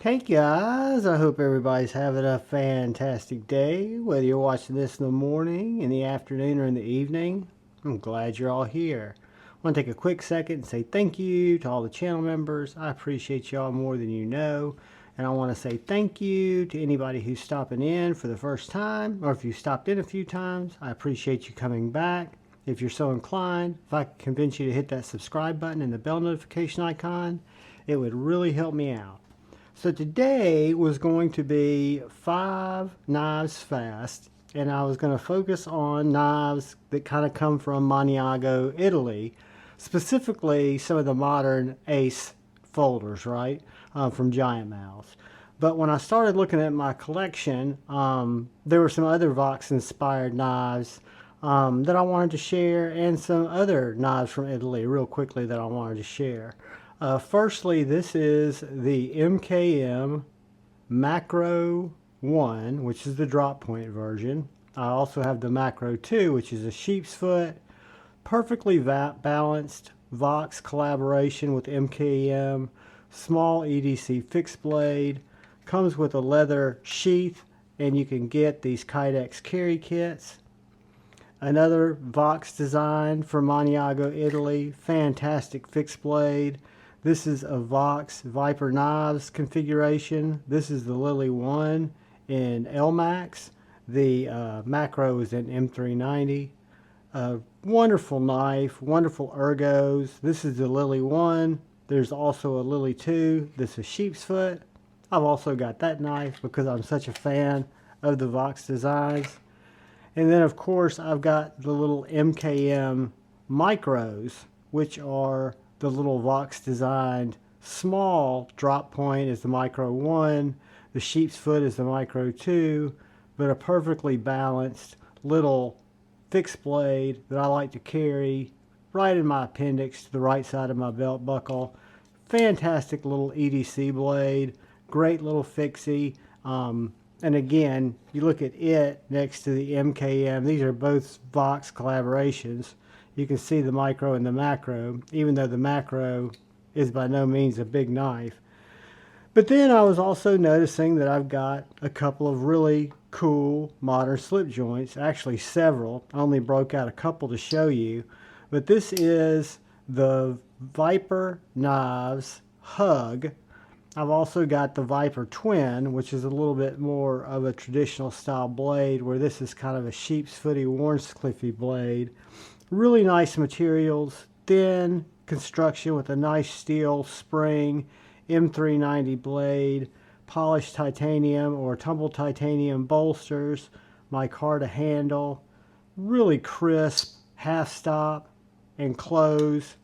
Hey guys, I hope everybody's having a fantastic day, whether you're watching this in the morning, in the afternoon, or in the evening. I'm glad you're all here. I want to take a quick second and say thank you to all the channel members. I appreciate y'all more than you know. And I want to say thank you to anybody who's stopping in for the first time, or if you stopped in a few times, I appreciate you coming back. If you're so inclined, if I could convince you to hit that subscribe button and the bell notification icon, it would really help me out. So today was going to be 5 knives fast, and I was going to focus on knives that kind of come from Manago, Italy, specifically some of the modern Ace folders, right, from Giant Mouths. But when I started looking at my collection, there were some other Vox-inspired knives that I wanted to share, and some other knives from Italy real quickly that I wanted to share. Firstly, this is the MKM Makro 1, which is the drop point version. I also have the Makro 2, which is a sheep's foot, perfectly balanced Vox collaboration with MKM, small EDC fixed blade, comes with a leather sheath, and you can get these Kydex carry kits. Another Vox design from Manago, Italy, fantastic fixed blade. This is a Vox Viper Knives configuration. This is the Lillie 1 in LMax. The Makro is in M390. Wonderful knife, wonderful ergos. This is the Lillie 1. There's also a Lillie 2. This is sheep's foot. I've also got that knife because I'm such a fan of the Vox designs. And then of course I've got the little MKM Mikros, which are the little Vox designed small drop point is the Mikro 1, the sheep's foot is the Mikro 2, but a perfectly balanced little fixed blade that I like to carry right in my appendix to the right side of my belt buckle. Fantastic little EDC blade, great little fixie. And again, you look at it next to the MKM. These are both Vox collaborations. You can see the Mikro and the Makro, even though the Makro is by no means a big knife. But then I was also noticing that I've got a couple of really cool modern slip joints, actually several. I only broke out a couple to show you. But this is the Viper Knives Hug. I've also got the Viper Twin, which is a little bit more of a traditional style blade, where this is kind of a sheep's footy Warnscliffy blade. Really nice materials, thin construction with a nice steel spring, M390 blade, polished titanium or tumbled titanium bolsters, micarta handle, really crisp half stop and close.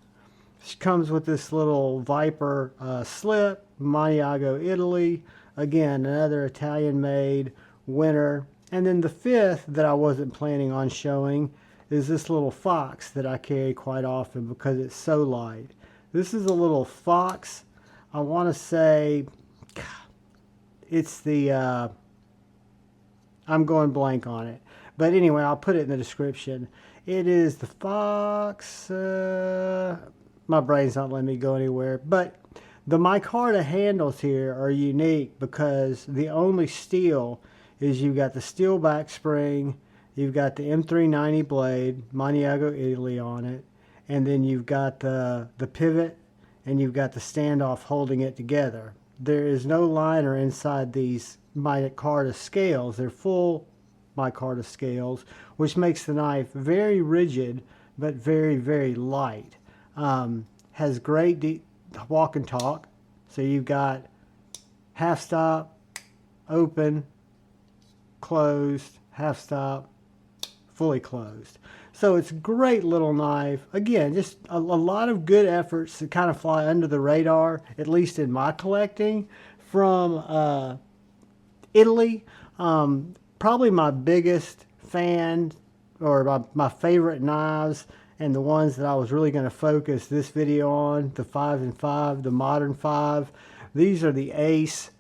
She comes with this little Viper slip, Manago, Italy. Again, another Italian-made winner. And then the fifth that I wasn't planning on showing is this little Fox that I carry quite often because it's so light. This is a little Fox. I want to say it's the, I'm going blank on it. But anyway, I'll put it in the description. It is the Fox, my brain's not letting me go anywhere. But the micarta handles here are unique because the only steel is you've got the steel back spring, you've got the M390 blade, Manago, Italy on it, and then you've got the pivot and you've got the standoff holding it together. There is no liner inside these micarta scales. They're full micarta scales, which makes the knife very rigid but very, very light. Has great walk and talk. So you've got half stop, open, closed, half stop, fully closed. So it's a great little knife. Again, just a lot of good efforts to kind of fly under the radar, at least in my collecting, from Italy. Probably my biggest fan, or my favorite knives, and the ones that I was really going to focus this video on, the 5 and 5, the modern 5. These are the Ace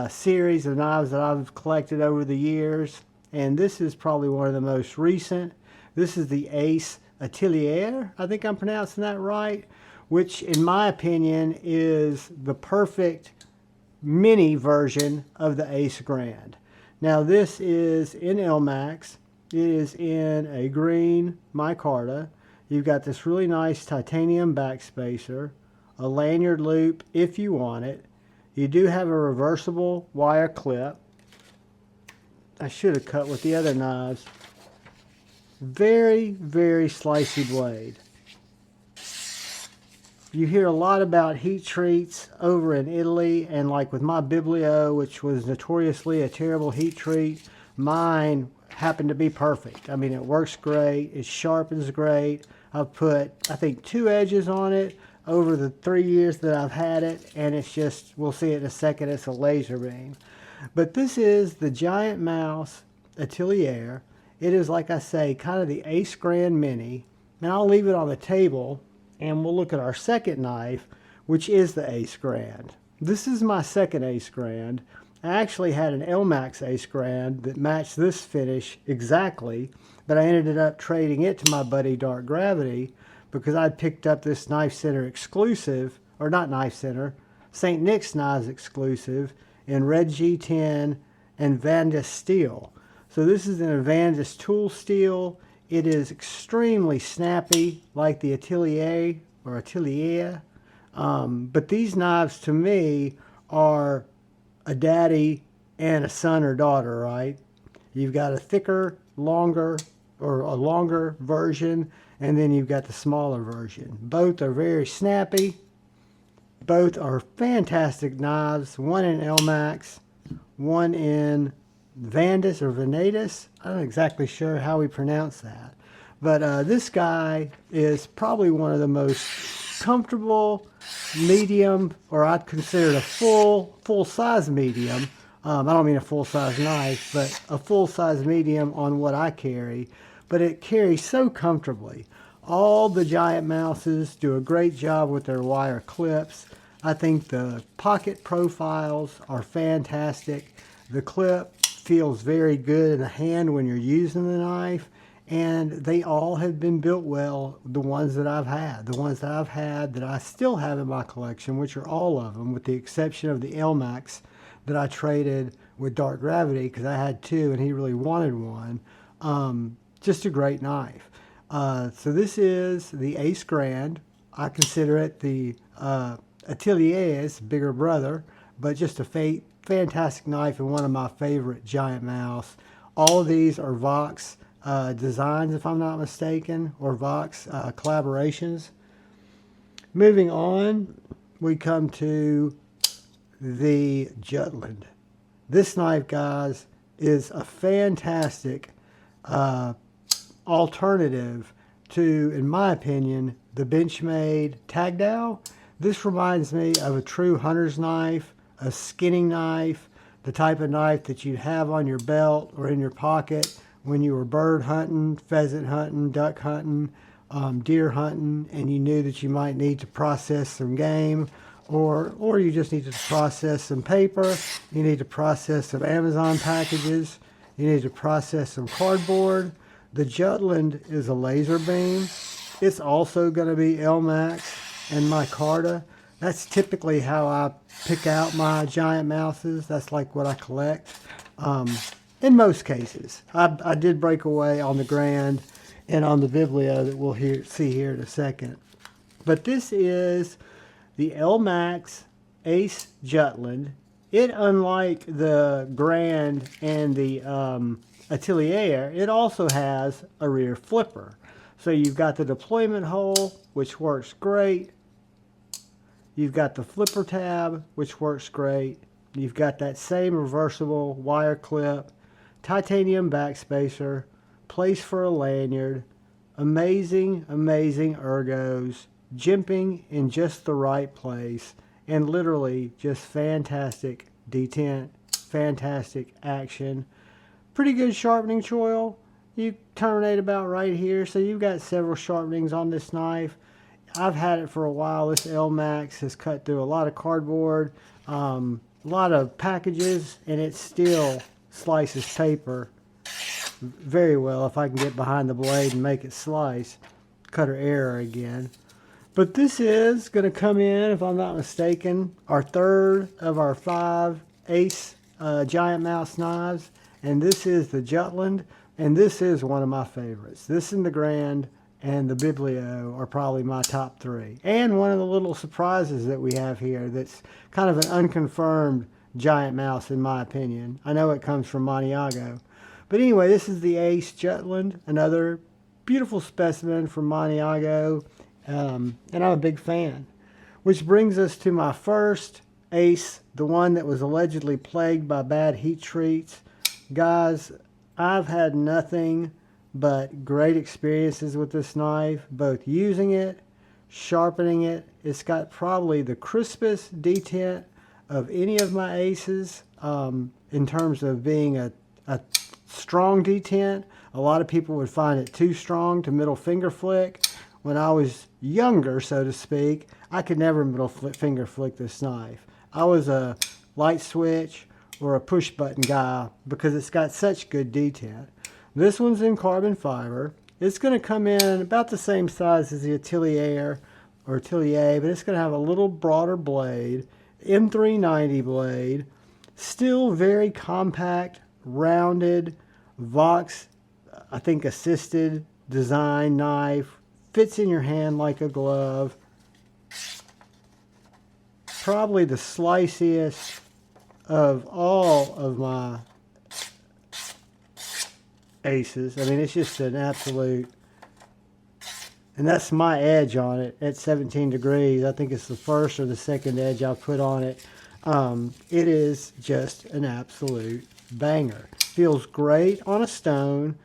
series of knives that I've collected over the years, and this is probably one of the most recent. This is the Ace Atilier, I think I'm pronouncing that right, which in my opinion is the perfect mini version of the Ace Grand. Now this is in LMax. It is in a green micarta. You've got this really nice titanium backspacer, a lanyard loop if you want it. You do have a reversible wire clip. I should have cut with the other knives. Very, very slicey blade. You hear a lot about heat treats over in Italy, and like with my Bibleo, which was notoriously a terrible heat treat, mine happened to be perfect. I mean, it works great, it sharpens great. I've put, I think, 2 edges on it over the 3 years that I've had it, and it's just, we'll see it in a second, it's a laser beam. But this is the Giant Mouse Atilier. It is, like I say, kind of the Ace Grand Mini, and I'll leave it on the table, and we'll look at our second knife, which is the Ace Grand. This is my second Ace Grand. I actually had an LMax Ace Grand that matched this finish exactly, but I ended up trading it to my buddy Dark Gravity because I'd picked up this Knife Center exclusive, or not Knife Center, St. Nick's Knives exclusive in red G10 and Vandus steel. So this is an Vandus tool steel. It is extremely snappy, like the Atilier or Atilier. But these knives, to me, are a daddy and a son or daughter, right? You've got a thicker, longer, or a longer version, and then you've got the smaller version. Both are very snappy. Both are fantastic knives. One in LMax, one in Vandus or Venatus. I'm not exactly sure how we pronounce that. But this guy is probably one of the most comfortable medium, or I'd consider it a full-size medium. I don't mean a full-size knife, but a full-size medium on what I carry. But it carries so comfortably. All the Giant Mouses do a great job with their wire clips. I think the pocket profiles are fantastic. The clip feels very good in the hand when you're using the knife, and they all have been built well, the ones that I've had. The ones that I've had that I still have in my collection, which are all of them, with the exception of the LMax that I traded with Dark Gravity because I had 2 and he really wanted one. Just a great knife. So this is the Ace Grand. I consider it the Atilier's bigger brother, but just a fantastic knife and one of my favorite Giant Mouse. All of these are Vox designs, if I'm not mistaken, or Vox collaborations. Moving on, we come to the Jutland. This knife, guys, is a fantastic alternative to, in my opinion, the Benchmade Tagdao. This reminds me of a true hunter's knife, a skinning knife, the type of knife that you'd have on your belt or in your pocket when you were bird hunting, pheasant hunting, duck hunting, deer hunting, and you knew that you might need to process some game, or you just need to process some paper, you need to process some Amazon packages, you need to process some cardboard. The Jutland is a laser beam. It's also going to be LMax and micarta. That's typically how I pick out my Giant Mouses. That's like what I collect. In most cases. I did break away on the Grand and on the Bibleo that we'll see here in a second. But this is the LMax Ace Jutland. It, unlike the Grand and the Atilier, it also has a rear flipper. So you've got the deployment hole, which works great. You've got the flipper tab, which works great. You've got that same reversible wire clip, titanium backspacer, place for a lanyard, amazing, amazing ergos, jimping in just the right place, and literally just fantastic detent, fantastic action. Pretty good sharpening choil. You terminate about right here, so you've got several sharpenings on this knife. I've had it for a while. This LMax has cut through a lot of cardboard, a lot of packages, and it still slices paper very well if I can get behind the blade and make it slice. Cutter error again. But this is going to come in, if I'm not mistaken, our third of our 5 Ace giant mouse knives. And this is the Jutland, and this is one of my favorites. This and the Grand and the Bibleo are probably my top 3. And one of the little surprises that we have here that's kind of an unconfirmed giant mouse in my opinion. I know it comes from Manago. But anyway, this is the Ace Jutland, another beautiful specimen from Manago, and I'm a big fan. Which brings us to my first Ace, the one that was allegedly plagued by bad heat treats. Guys, I've had nothing but great experiences with this knife, both using it, sharpening it. It's got probably the crispest detent of any of my Aces in terms of being a strong detent. A lot of people would find it too strong to middle finger flick. When I was younger, so to speak, I could never middle finger flick this knife. I was a light switch or a push button guy because it's got such good detent. This one's in carbon fiber. It's going to come in about the same size as the Atilier or Atilier, but it's going to have a little broader blade, M390 blade, still very compact, rounded, Vox, I think assisted design knife, fits in your hand like a glove. Probably the sliciest of all of my Aces. I mean, it's just an absolute, and that's my edge on it at 17 degrees. I think it's the first or the second edge I've put on it. It is just an absolute banger. Feels great on a stone.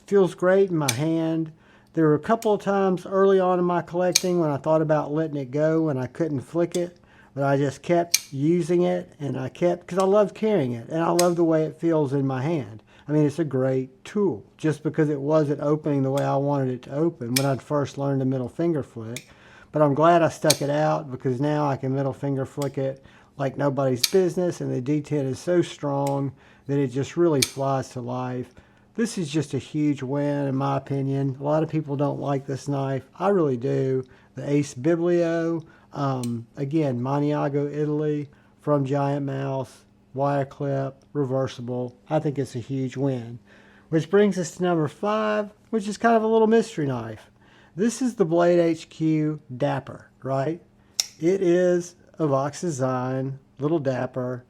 Feels great in my hand. There were a couple of times early on in my collecting when I thought about letting it go and I couldn't flick it. But I just kept using it, and I kept, because I love carrying it, and I love the way it feels in my hand. I mean, it's a great tool, just because it wasn't opening the way I wanted it to open when I'd first learned to middle finger flick. But I'm glad I stuck it out, because now I can middle finger flick it like nobody's business, and the detent is so strong that it just really flies to life. This is just a huge win, in my opinion. A lot of people don't like this knife. I really do. The Ace Bibleo. Again, Manago, Italy, from Giant Mouse, wire clip, reversible. I think it's a huge win. Which brings us to number 5, which is kind of a little mystery knife. This is the BladeHQ Dapper, right? It is a Vox design, little Dapper,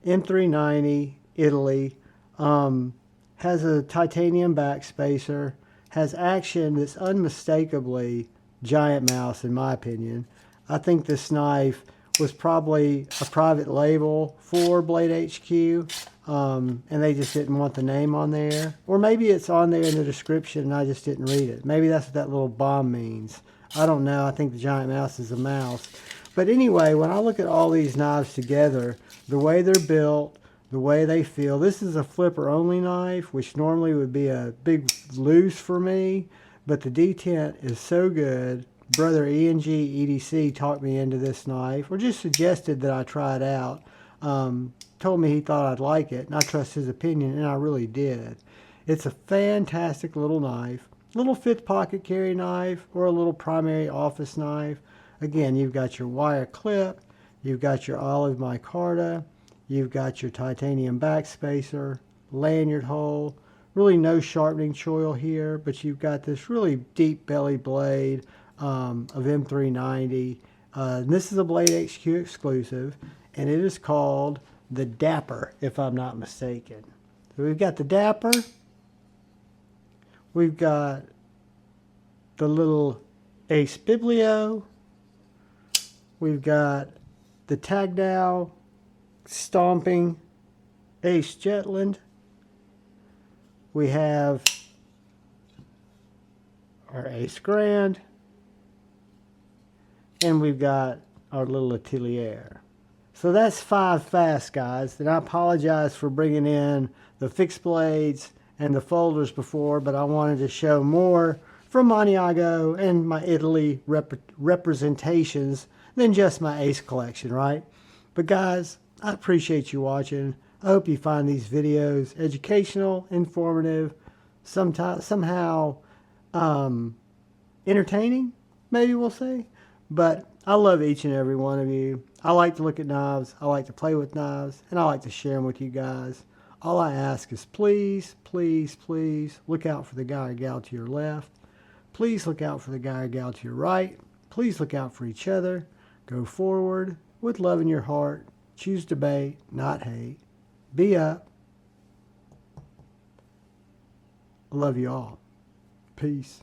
M390, Italy, has a titanium backspacer, has action that's unmistakably Giant Mouse in my opinion. I think this knife was probably a private label for BladeHQ, and they just didn't want the name on there. Or maybe it's on there in the description and I just didn't read it. Maybe that's what that little bomb means. I don't know. I think the Giant Mouse is a mouse. But anyway, when I look at all these knives together, the way they're built, the way they feel, this is a flipper only knife, which normally would be a big loose for me, but the detent is so good. Brother ENG EDC talked me into this knife, or just suggested that I try it out. Told me he thought I'd like it, and I trust his opinion, and I really did. It's a fantastic little knife. Little 5th pocket carry knife, or a little primary office knife. Again, you've got your wire clip, you've got your olive micarta, you've got your titanium backspacer, lanyard hole. Really no sharpening choil here, but you've got this really deep belly blade of M390. This is a BladeHQ exclusive, and it is called the Dapper, if I'm not mistaken. So we've got the Dapper. We've got the little Ace Bibleo. We've got the Tagdow stomping Ace Jutland. We have our Ace Grand. And we've got our little Atilier. So that's 5 fast, guys. And I apologize for bringing in the fixed blades and the folders before, but I wanted to show more from Manago and my Italy representations than just my Ace collection, right? But guys, I appreciate you watching. I hope you find these videos educational, informative, somehow entertaining. maybe we'll see. But I love each and every one of you. I like to look at knives, I like to play with knives, and I like to share them with you guys. All I ask is please, please, please look out for the guy or gal to your left. Please look out for the guy or gal to your right. Please look out for each other. Go forward with love in your heart. Choose debate, not hate. Be up. I love you all. Peace.